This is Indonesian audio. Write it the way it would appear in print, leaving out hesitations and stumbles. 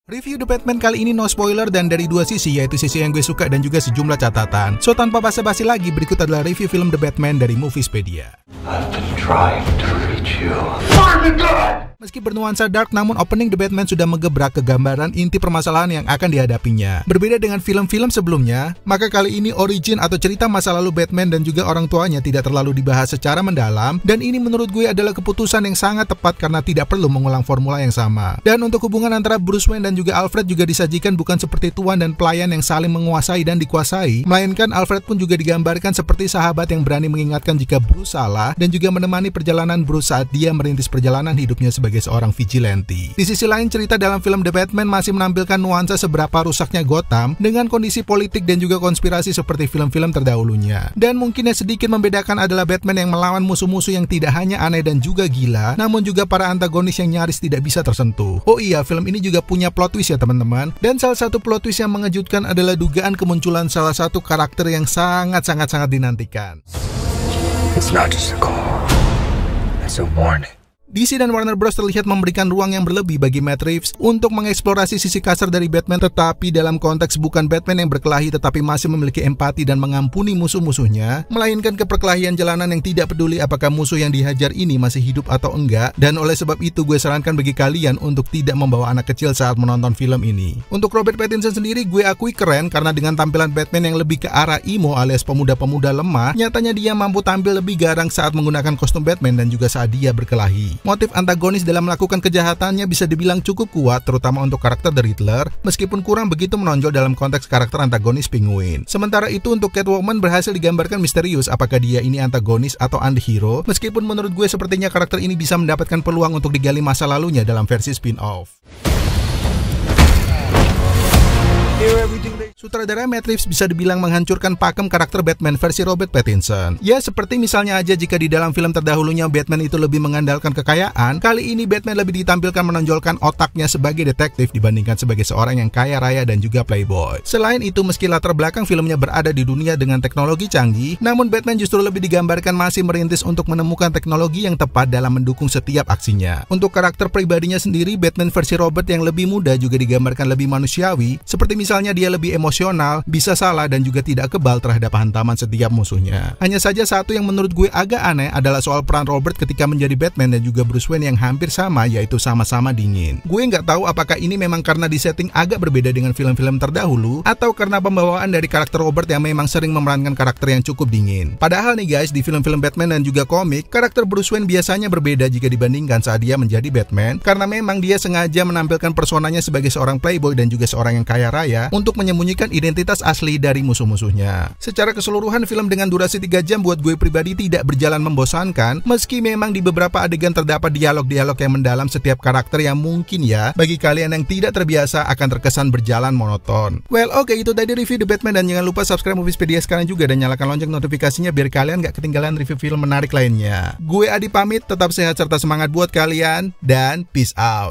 Review The Batman kali ini no spoiler dan dari dua sisi, yaitu sisi yang gue suka dan juga sejumlah catatan. So tanpa basa-basi lagi, berikut adalah review film The Batman dari Moviespedia. I've been trying to reach you. Meski bernuansa dark, namun opening The Batman sudah mengebrak ke gambaran inti permasalahan yang akan dihadapinya. Berbeda dengan film-film sebelumnya, maka kali ini origin atau cerita masa lalu Batman dan juga orang tuanya tidak terlalu dibahas secara mendalam, dan ini menurut gue adalah keputusan yang sangat tepat karena tidak perlu mengulang formula yang sama. Dan untuk hubungan antara Bruce Wayne dan juga Alfred juga disajikan bukan seperti tuan dan pelayan yang saling menguasai dan dikuasai, melainkan Alfred pun juga digambarkan seperti sahabat yang berani mengingatkan jika Bruce salah dan juga menemani perjalanan Bruce saat dia merintis perjalanan hidupnya sebagai seorang vigilante. Di sisi lain, cerita dalam film The Batman masih menampilkan nuansa seberapa rusaknya Gotham dengan kondisi politik dan juga konspirasi seperti film-film terdahulunya. Dan mungkin yang sedikit membedakan adalah Batman yang melawan musuh-musuh yang tidak hanya aneh dan juga gila, namun juga para antagonis yang nyaris tidak bisa tersentuh. Oh iya, film ini juga punya plot twist ya teman-teman. Dan salah satu plot twist yang mengejutkan adalah dugaan kemunculan salah satu karakter yang sangat dinantikan. It's not just a call. It's a warning. DC dan Warner Bros terlihat memberikan ruang yang berlebih bagi Matt Reeves untuk mengeksplorasi sisi kasar dari Batman, tetapi dalam konteks bukan Batman yang berkelahi tetapi masih memiliki empati dan mengampuni musuh-musuhnya, melainkan keperkelahian jalanan yang tidak peduli apakah musuh yang dihajar ini masih hidup atau enggak. Dan oleh sebab itu gue sarankan bagi kalian untuk tidak membawa anak kecil saat menonton film ini. Untuk Robert Pattinson sendiri, gue akui keren karena dengan tampilan Batman yang lebih ke arah emo alias pemuda-pemuda lemah, nyatanya dia mampu tampil lebih garang saat menggunakan kostum Batman dan juga saat dia berkelahi. Motif antagonis dalam melakukan kejahatannya bisa dibilang cukup kuat, terutama untuk karakter The Riddler, meskipun kurang begitu menonjol dalam konteks karakter antagonis Penguin. Sementara itu untuk Catwoman berhasil digambarkan misterius apakah dia ini antagonis atau anti-hero, meskipun menurut gue sepertinya karakter ini bisa mendapatkan peluang untuk digali masa lalunya dalam versi spin-off. Sutradara Matt Reeves bisa dibilang menghancurkan pakem karakter Batman versi Robert Pattinson. Ya, seperti misalnya aja jika di dalam film terdahulunya Batman itu lebih mengandalkan kekayaan, kali ini Batman lebih ditampilkan menonjolkan otaknya sebagai detektif dibandingkan sebagai seorang yang kaya raya dan juga playboy. Selain itu, meski latar belakang filmnya berada di dunia dengan teknologi canggih, namun Batman justru lebih digambarkan masih merintis untuk menemukan teknologi yang tepat dalam mendukung setiap aksinya. Untuk karakter pribadinya sendiri, Batman versi Robert yang lebih muda juga digambarkan lebih manusiawi, seperti misalnya dia lebih emosional, bisa salah dan juga tidak kebal terhadap hantaman setiap musuhnya. Hanya saja satu yang menurut gue agak aneh adalah soal peran Robert ketika menjadi Batman dan juga Bruce Wayne yang hampir sama, yaitu sama-sama dingin. Gue nggak tahu apakah ini memang karena disetting agak berbeda dengan film-film terdahulu atau karena pembawaan dari karakter Robert yang memang sering memerankan karakter yang cukup dingin. Padahal nih guys, di film-film Batman dan juga komik, karakter Bruce Wayne biasanya berbeda jika dibandingkan saat dia menjadi Batman, karena memang dia sengaja menampilkan personanya sebagai seorang playboy dan juga seorang yang kaya raya untuk menyembunyikan identitas asli dari musuh-musuhnya. Secara keseluruhan, film dengan durasi 3 jam buat gue pribadi tidak berjalan membosankan, meski memang di beberapa adegan terdapat dialog-dialog yang mendalam setiap karakter yang mungkin ya, bagi kalian yang tidak terbiasa akan terkesan berjalan monoton. Well, oke, itu tadi review The Batman dan jangan lupa subscribe Moviespedia sekarang juga dan nyalakan lonceng notifikasinya biar kalian gak ketinggalan review film menarik lainnya. Gue Adi pamit, tetap sehat serta semangat buat kalian, dan peace out.